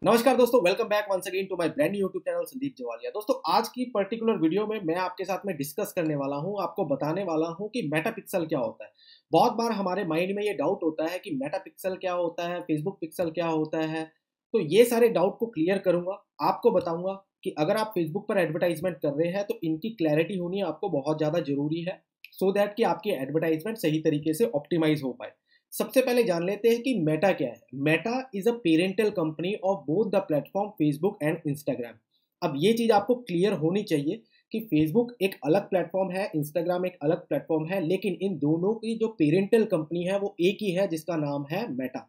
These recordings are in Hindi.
नमस्कार दोस्तों, welcome back once again to my brand YouTube channel Sandeep Jawaliya. दोस्तों, आज की पर्टिकुलर वीडियो में मैं आपके साथ में डिस्कस करने वाला हूं, आपको बताने वाला हूं कि मेटा पिक्सल क्या होता है। बहुत बार हमारे माइंड में ये डाउट होता है कि मेटा पिक्सल क्या होता है, फेसबुक पिक्सल क्या होता है। तो ये सारे डाउट को क्लियर करूंगा, आपको बताऊंगा कि अगर आप फेसबुक पर एडवर्टाइजमेंट कर रहे हैं तो इनकी क्लैरिटी होनी आपको बहुत ज़्यादा जरूरी है, सो दैट कि आपकी एडवर्टाइजमेंट सही तरीके से ऑप्टिमाइज हो पाए। सबसे पहले जान लेते हैं कि मेटा क्या है। Meta is a parental company of both the platform Facebook and Instagram. अब ये चीज आपको क्लियर होनी चाहिए कि फेसबुक एक अलग प्लेटफॉर्म है, इंस्टाग्राम एक अलग प्लेटफॉर्म है, लेकिन इन दोनों की जो पेरेंटल कंपनी है वो एक ही है, जिसका नाम है मेटा।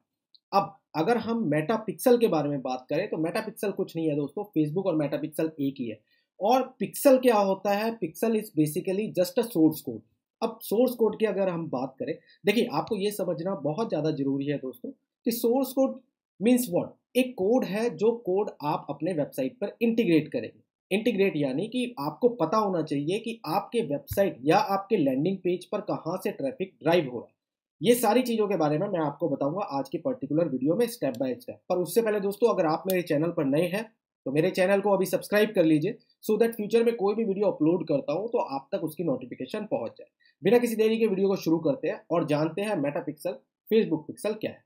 अब अगर हम मेटा पिक्सल के बारे में बात करें तो मेटा पिक्सल कुछ नहीं है दोस्तों, फेसबुक और मेटा पिक्सल एक ही है। और पिक्सल क्या होता है? Pixel is basically just a source code. अब सोर्स कोड की अगर हम बात करें, देखिए आपको ये समझना बहुत ज़्यादा जरूरी है दोस्तों कि सोर्स कोड मीन्स व्हाट। एक कोड है जो कोड आप अपने वेबसाइट पर इंटीग्रेट करेंगे। इंटीग्रेट यानी कि आपको पता होना चाहिए कि आपके वेबसाइट या आपके लैंडिंग पेज पर कहाँ से ट्रैफिक ड्राइव हो रहा है। ये सारी चीज़ों के बारे में मैं आपको बताऊंगा आज की पर्टिकुलर वीडियो में स्टेप बाय स्टेप। पर उससे पहले दोस्तों, अगर आप मेरे चैनल पर नए हैं तो मेरे चैनल को अभी सब्सक्राइब कर लीजिए, सो दैट फ्यूचर में कोई भी वीडियो अपलोड करता हूं तो आप तक उसकी नोटिफिकेशन पहुंच जाए। बिना किसी देरी के वीडियो को शुरू करते हैं और जानते हैं मेटा पिक्सल, फेसबुक पिक्सल क्या है।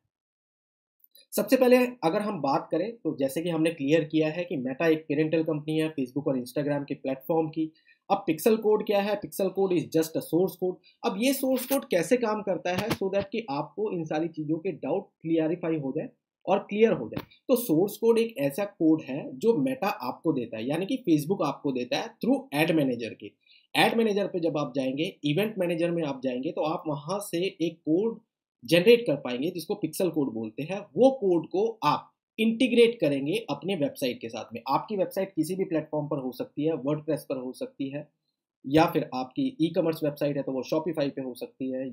सबसे पहले अगर हम बात करें तो जैसे कि हमने क्लियर किया है कि मेटा एक पेरेंटल कंपनी है फेसबुक और इंस्टाग्राम के प्लेटफॉर्म की। अब पिक्सल कोड क्या है? Pixel code is just a source code. अब ये सोर्स कोड कैसे काम करता है, सो दैट कि आपको इन सारी चीज़ों के डाउट क्लियरिफाई हो जाए और क्लियर हो जाए। तो सोर्स कोड एक ऐसा कोड है जो मेटा आपको देता है, यानी कि फेसबुक आपको देता है थ्रू एड मैनेजर के। एड मैनेजर पे जब आप जाएंगे, इवेंट मैनेजर में आप जाएंगे तो आप वहां से एक कोड जनरेट कर पाएंगे जिसको पिक्सल कोड बोलते हैं। वो कोड को आप इंटीग्रेट करेंगे अपने वेबसाइट के साथ में। आपकी वेबसाइट किसी भी प्लेटफॉर्म पर हो सकती है, वर्डप्रेस पर हो सकती है, या फिर आपकी ई कॉमर्स वेबसाइट है तो वो शॉपिफाई पे हो सकती है।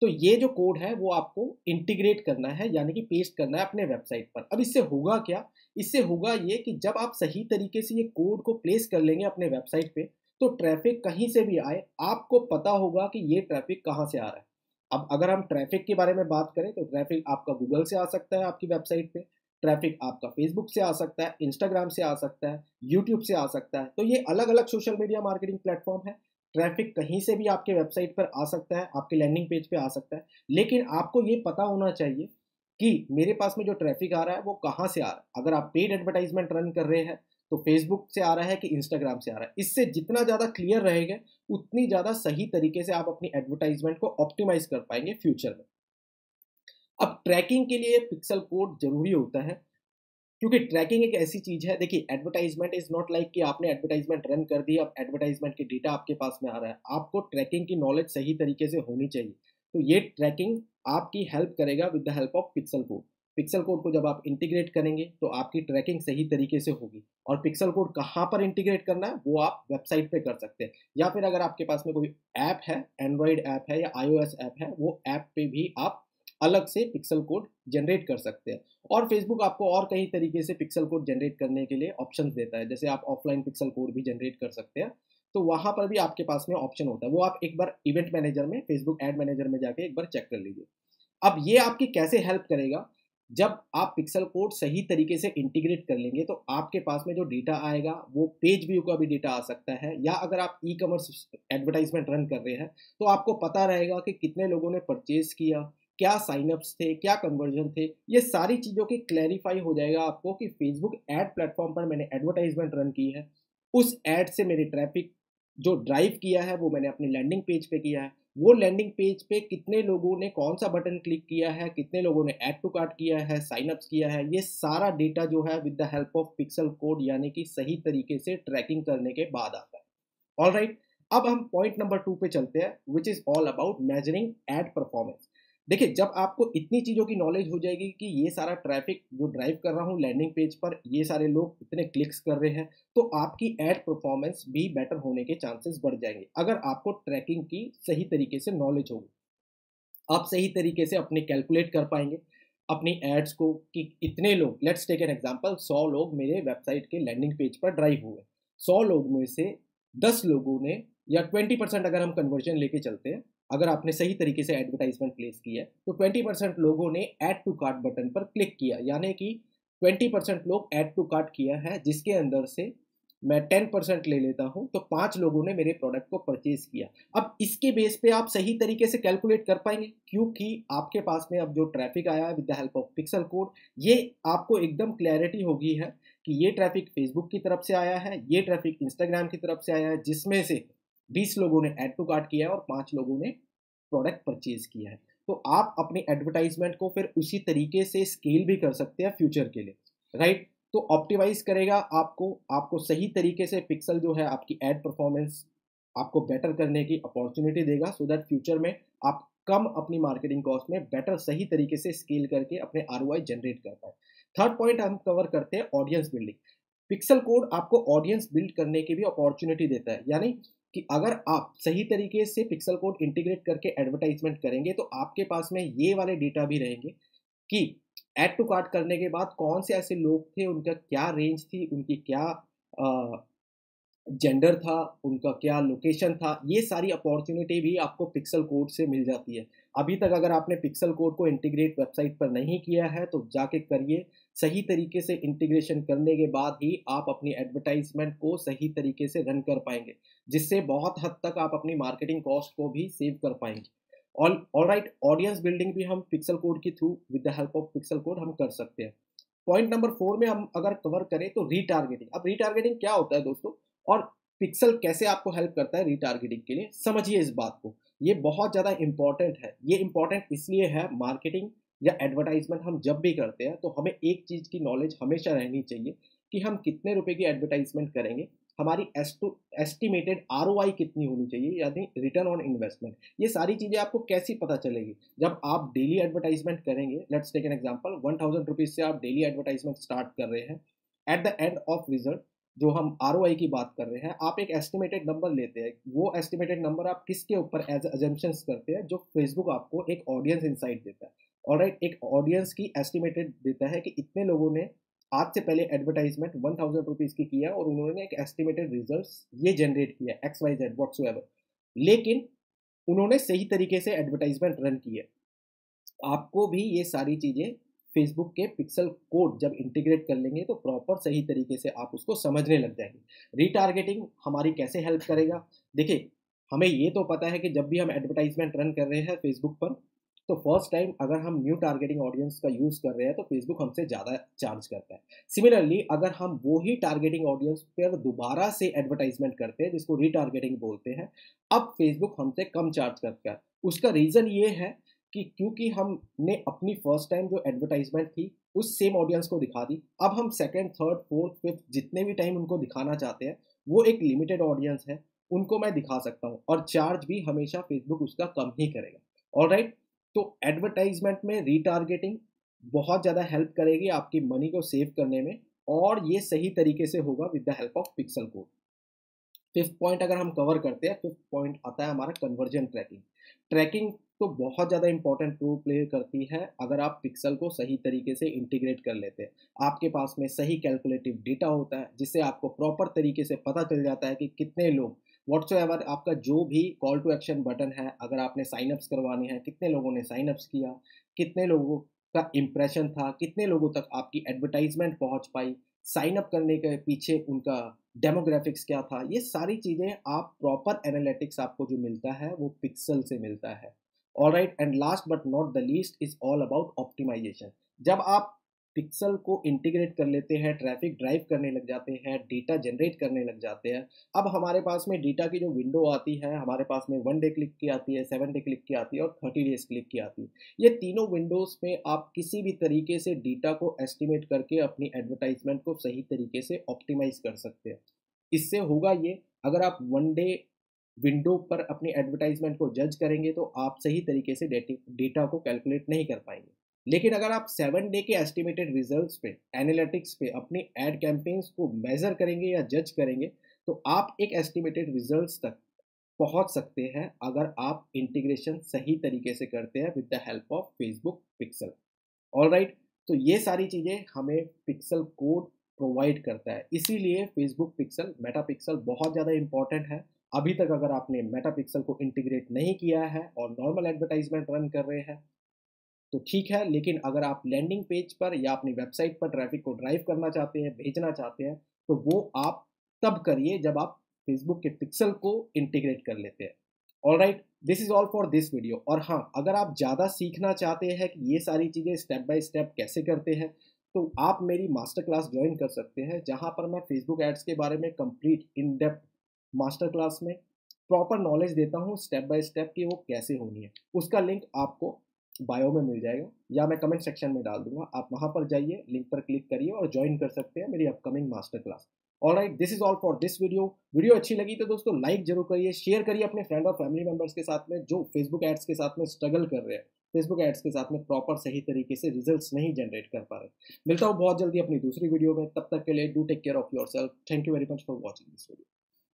तो ये जो कोड है वो आपको इंटीग्रेट करना है, यानी कि पेस्ट करना है अपने वेबसाइट पर। अब इससे होगा क्या? इससे होगा ये कि जब आप सही तरीके से ये कोड को प्लेस कर लेंगे अपने वेबसाइट पे, तो ट्रैफिक कहीं से भी आए आपको पता होगा कि ये ट्रैफिक कहाँ से आ रहा है। अब अगर हम ट्रैफिक के बारे में बात करें तो ट्रैफिक आपका गूगल से आ सकता है आपकी वेबसाइट पे, ट्रैफिक आपका फेसबुक से आ सकता है, इंस्टाग्राम से आ सकता है, यूट्यूब से आ सकता है। तो ये अलग अलग सोशल मीडिया मार्केटिंग प्लेटफॉर्म है। ट्रैफिक कहीं से भी आपके वेबसाइट पर आ सकता है, आपके लैंडिंग पेज पे आ सकता है, लेकिन आपको ये पता होना चाहिए कि मेरे पास में जो ट्रैफिक आ रहा है वो कहाँ से आ रहा है। अगर आप पेड एडवर्टाइजमेंट रन कर रहे हैं तो फेसबुक से आ रहा है कि इंस्टाग्राम से आ रहा है। इससे जितना ज़्यादा क्लियर रहेगा उतनी ज़्यादा सही तरीके से आप अपनी एडवर्टाइजमेंट को ऑप्टिमाइज कर पाएंगे फ्यूचर में। अब ट्रैकिंग के लिए पिक्सल कोड जरूरी होता है, क्योंकि ट्रैकिंग एक ऐसी चीज है। देखिए, एडवर्टाइजमेंट इज नॉट लाइक कि आपने एडवर्टाइजमेंट रन कर दी, अब एडवर्टाइजमेंट की डेटा आपके पास में आ रहा है। आपको ट्रैकिंग की नॉलेज सही तरीके से होनी चाहिए। तो ये ट्रैकिंग आपकी हेल्प करेगा with the help of pixel code. Pixel code को जब आप इंटीग्रेट करेंगे तो आपकी ट्रैकिंग सही तरीके से होगी। और पिक्सल कोड कहाँ पर इंटीग्रेट करना है वो आप वेबसाइट पे कर सकते हैं, या फिर अगर आपके पास में कोई ऐप है, एंड्रॉइड ऐप है या iOS ऐप है, वो ऐप पे भी आप अलग से पिक्सल कोड जनरेट कर सकते हैं। और फेसबुक आपको और कई तरीके से पिक्सल कोड जनरेट करने के लिए ऑप्शंस देता है, जैसे आप ऑफलाइन पिक्सल कोड भी जनरेट कर सकते हैं। तो वहां पर भी आपके पास में ऑप्शन होता है, वो आप एक बार इवेंट मैनेजर में, फेसबुक एड मैनेजर में जाके एक बार चेक कर लीजिए। अब ये आपकी कैसे हेल्प करेगा? जब आप पिक्सल कोड सही तरीके से इंटीग्रेट कर लेंगे तो आपके पास में जो डेटा आएगा वो पेज व्यू का भी डेटा आ सकता है, या अगर आप ई कॉमर्स एडवर्टाइजमेंट रन कर रहे हैं तो आपको पता रहेगा कि कितने लोगों ने परचेज किया, क्या साइनअप्स थे, क्या कन्वर्जन थे। ये सारी चीज़ों की क्लैरिफाई हो जाएगा आपको कि फेसबुक एड प्लेटफॉर्म पर मैंने एडवर्टाइजमेंट रन की है, उस एड से मेरी ट्रैफिक जो ड्राइव किया है वो मैंने अपनी लैंडिंग पेज पे किया है। वो लैंडिंग पेज पे कितने लोगों ने कौन सा बटन क्लिक किया है, कितने लोगों ने ऐड टू कार्ट किया है, साइन अप्स किया है, ये सारा डेटा जो है with the help of pixel code, यानी कि सही तरीके से ट्रैकिंग करने के बाद आता है। ऑल राइट, अब हम पॉइंट नंबर 2 पे चलते हैं, which is all about measuring ad performance. देखिए, जब आपको इतनी चीज़ों की नॉलेज हो जाएगी कि ये सारा ट्रैफिक जो ड्राइव कर रहा हूँ लैंडिंग पेज पर, ये सारे लोग इतने क्लिक्स कर रहे हैं, तो आपकी एड परफॉर्मेंस भी बेटर होने के चांसेस बढ़ जाएंगे अगर आपको ट्रैकिंग की सही तरीके से नॉलेज होगी। आप सही तरीके से अपने कैलकुलेट कर पाएंगे अपनी एड्स को कि इतने लोग, लेट्स टेक एन एग्जांपल, 100 लोग मेरे वेबसाइट के लैंडिंग पेज पर ड्राइव हुए। 100 लोग में से 10 लोगों ने, या 20% अगर हम कन्वर्जन लेके चलते हैं, अगर आपने सही तरीके से एडवर्टाइजमेंट प्लेस किया है तो 20% लोगों ने ऐड टू कार्ट बटन पर क्लिक किया, यानी कि 20% लोग ऐड टू कार्ट किया है, जिसके अंदर से मैं 10% ले लेता हूं, तो 5 लोगों ने मेरे प्रोडक्ट को परचेज किया। अब इसके बेस पे आप सही तरीके से कैलकुलेट कर पाएंगे, क्योंकि आपके पास में अब जो ट्रैफिक आया है with the help of pixel code, ये आपको एकदम क्लैरिटी होगी है कि ये ट्रैफिक फेसबुक की तरफ से आया है, ये ट्रैफिक इंस्टाग्राम की तरफ से आया है, जिसमें से 20 लोगों ने ऐड टू कार्ट किया है और 5 लोगों ने प्रोडक्ट परचेज किया है। तो आप अपनी एडवर्टाइजमेंट को फिर उसी तरीके से स्केल भी कर सकते हैं फ्यूचर के लिए, राइट। तो ऑप्टिमाइज करेगा आपको सही तरीके से पिक्सल जो है आपकी एड परफॉर्मेंस आपको बेटर करने की अपॉर्चुनिटी देगा, सो दैट फ्यूचर में आप कम अपनी मार्केटिंग कॉस्ट में बेटर सही तरीके से स्केल करके अपने आरओआई जनरेट कर पाए। थर्ड पॉइंट हम कवर करते हैं ऑडियंस बिल्डिंग। पिक्सल कोड आपको ऑडियंस बिल्ड करने की भी अपॉर्चुनिटी देता है, यानी कि अगर आप सही तरीके से पिक्सल कोड इंटीग्रेट करके एडवर्टाइजमेंट करेंगे तो आपके पास में ये वाले डेटा भी रहेंगे कि ऐड टू कार्ट करने के बाद कौन से ऐसे लोग थे, उनका क्या रेंज थी, उनकी क्या जेंडर था, उनका क्या लोकेशन था। ये सारी अपॉर्चुनिटी भी आपको पिक्सल कोड से मिल जाती है। अभी तक अगर आपने पिक्सल कोड को इंटीग्रेट वेबसाइट पर नहीं किया है तो जाके करिए। सही तरीके से इंटीग्रेशन करने के बाद ही आप अपनी एडवर्टाइजमेंट को सही तरीके से रन कर पाएंगे, जिससे बहुत हद तक आप अपनी मार्केटिंग कॉस्ट को भी सेव कर पाएंगे। ऑल राइट, ऑडियंस बिल्डिंग भी हम पिक्सल कोड के through with the help of pixel code हम कर सकते हैं। पॉइंट नंबर 4 में हम अगर कवर करें तो रीटारगेटिंग। अब रीटारगेटिंग क्या होता है दोस्तों, और पिक्सल कैसे आपको हेल्प करता है रीटारगेटिंग के लिए, समझिए इस बात को। ये बहुत ज़्यादा इंपॉर्टेंट है। ये इंपॉर्टेंट इसलिए है, मार्केटिंग या एडवर्टाइजमेंट हम जब भी करते हैं तो हमें एक चीज़ की नॉलेज हमेशा रहनी चाहिए कि हम कितने रुपए की एडवर्टाइजमेंट करेंगे, हमारी एस्टिमेटेड आरओआई कितनी होनी चाहिए, यानी रिटर्न ऑन इन्वेस्टमेंट। ये सारी चीज़ें आपको कैसी पता चलेगी, जब आप डेली एडवर्टाइजमेंट करेंगे। Let's take an example, 1000 rupees से आप डेली एडवर्टाइजमेंट स्टार्ट कर रहे हैं। At the end of result जो हम आरओआई की बात कर रहे हैं, आप एक एस्टिमेटेड नंबर लेते हैं। वो एस्टिमेटेड नंबर आप किसके ऊपर एज अजम्पशंस करते हैं, जो फेसबुक आपको एक ऑडियंस इनसाइट देता है। ऑलराइट, एक ऑडियंस की एस्टिमेटेड देता है कि इतने लोगों ने आज से पहले एडवर्टाइजमेंट 1000 रुपीज़ की किया और उन्होंने एक एस्टिमेटेड रिजल्ट्स ये जनरेट किया XYZ व्हाटसोएवर, लेकिन उन्होंने सही तरीके से एडवर्टाइजमेंट रन की है। आपको भी ये सारी चीज़ें फेसबुक के पिक्सल कोड जब इंटीग्रेट कर लेंगे तो प्रॉपर सही तरीके से आप उसको समझने लग जाएंगे। रीटारगेटिंग हमारी कैसे हेल्प करेगा, देखिए हमें ये तो पता है कि जब भी हम एडवर्टाइजमेंट रन कर रहे हैं फेसबुक पर, तो फर्स्ट टाइम अगर हम न्यू टारगेटिंग ऑडियंस का यूज़ कर रहे हैं तो फेसबुक हमसे ज़्यादा चार्ज करता है। सिमिलरली अगर हम वो ही टारगेटिंग ऑडियंस पर दोबारा से एडवर्टाइजमेंट करते हैं, जिसको रीटारगेटिंग बोलते हैं, अब फेसबुक हमसे कम चार्ज करता है। उसका रीज़न ये है कि क्योंकि हमने अपनी फर्स्ट टाइम जो एडवर्टाइजमेंट थी उस सेम ऑडियंस को दिखा दी, अब हम सेकंड, थर्ड, फोर्थ, फिफ्थ जितने भी टाइम उनको दिखाना चाहते हैं, वो एक लिमिटेड ऑडियंस है, उनको मैं दिखा सकता हूँ, और चार्ज भी हमेशा फेसबुक उसका कम ही करेगा। ऑलराइट, तो एडवर्टाइजमेंट में रीटारगेटिंग बहुत ज़्यादा हेल्प करेगी आपकी मनी को सेव करने में, और ये सही तरीके से होगा with the help of pixel code. Fifth point अगर हम कवर करते हैं, फिफ्थ पॉइंट आता है हमारा कन्वर्जन ट्रैकिंग। ट्रैकिंग तो बहुत ज़्यादा इंपॉर्टेंट रोल प्ले करती है अगर आप पिक्सल को सही तरीके से इंटीग्रेट कर लेते हैं। आपके पास में सही कैलकुलेटिव डेटा होता है, जिससे आपको प्रॉपर तरीके से पता चल जाता है कि कितने लोग व्हाट्सएवर आपका जो भी कॉल टू एक्शन बटन है, अगर आपने साइनअप्स करवाने हैं, कितने लोगों ने साइनअप्स किया, कितने लोगों का इम्प्रेशन था, कितने लोगों तक आपकी एडवर्टाइजमेंट पहुंच पाई, साइन अप करने के पीछे उनका डेमोग्राफिक्स क्या था। ये सारी चीज़ें आप प्रॉपर एनालिटिक्स आपको जो मिलता है वो पिक्सल से मिलता है। Alright, and last but not the least is all about optimisation. जब आप पिक्सल को इंटीग्रेट कर लेते हैं, ट्रैफिक ड्राइव करने लग जाते हैं, डेटा जनरेट करने लग जाते हैं, अब हमारे पास में डेटा की जो विंडो आती है, हमारे पास में 1 डे क्लिक की आती है, 7 डे क्लिक की आती है और 30 डेज क्लिक की आती है। ये तीनों विंडोज में आप किसी भी तरीके से डेटा को एस्टिमेट करके अपनी एडवर्टाइजमेंट को सही तरीके से ऑप्टिमाइज कर सकते हैं। इससे होगा ये, अगर आप 1 डे विंडो पर अपनी एडवर्टाइजमेंट को जज करेंगे तो आप सही तरीके से डेटा को कैलकुलेट नहीं कर पाएंगे। लेकिन अगर आप 7 डे के एस्टिमेटेड रिजल्ट्स पे, एनालिटिक्स पे अपनी एड कैंपेन्स को मेजर करेंगे या जज करेंगे, तो आप एक एस्टिमेटेड रिजल्ट्स तक पहुंच सकते हैं अगर आप इंटीग्रेशन सही तरीके से करते हैं with the help of Facebook pixel. Alright, तो ये सारी चीज़ें हमें पिक्सल कोड प्रोवाइड करता है, इसीलिए फेसबुक पिक्सल, मेटा पिक्सल बहुत ज़्यादा इंपॉर्टेंट है। अभी तक अगर आपने मेटा पिक्सल को इंटीग्रेट नहीं किया है और नॉर्मल एडवर्टाइजमेंट रन कर रहे हैं, तो ठीक है, लेकिन अगर आप लैंडिंग पेज पर या अपनी वेबसाइट पर ट्रैफिक को ड्राइव करना चाहते हैं, भेजना चाहते हैं, तो वो आप तब करिए जब आप फेसबुक के पिक्सल को इंटीग्रेट कर लेते हैं। Alright, this is all for this video. और हाँ, अगर आप ज़्यादा सीखना चाहते हैं कि ये सारी चीज़ें स्टेप बाय स्टेप कैसे करते हैं, तो आप मेरी मास्टर क्लास ज्वाइन कर सकते हैं, जहाँ पर मैं फेसबुक एड्स के बारे में complete in depth master class में प्रॉपर नॉलेज देता हूँ स्टेप बाय स्टेप कि वो कैसे होनी है। उसका लिंक आपको बायो में मिल जाएगा या मैं कमेंट सेक्शन में डाल दूंगा, आप वहाँ पर जाइए, लिंक पर क्लिक करिए और ज्वाइन कर सकते हैं मेरी upcoming master class. Alright, this is all for this video. Video अच्छी लगी तो दोस्तों लाइक जरूर करिए, शेयर करिए अपने फ्रेंड और फैमिली मेंबर्स के साथ में जो फेसबुक एड्स के साथ में स्ट्रगल कर रहे हैं, फेसबुक एड्स के साथ में प्रॉपर सही तरीके से रिजल्ट्स नहीं जनरेट कर पा रहे। मिलता हूँ बहुत जल्दी अपनी दूसरी वीडियो में, तब तक के लिए do take care of yourself. Thank you very much for watching this video.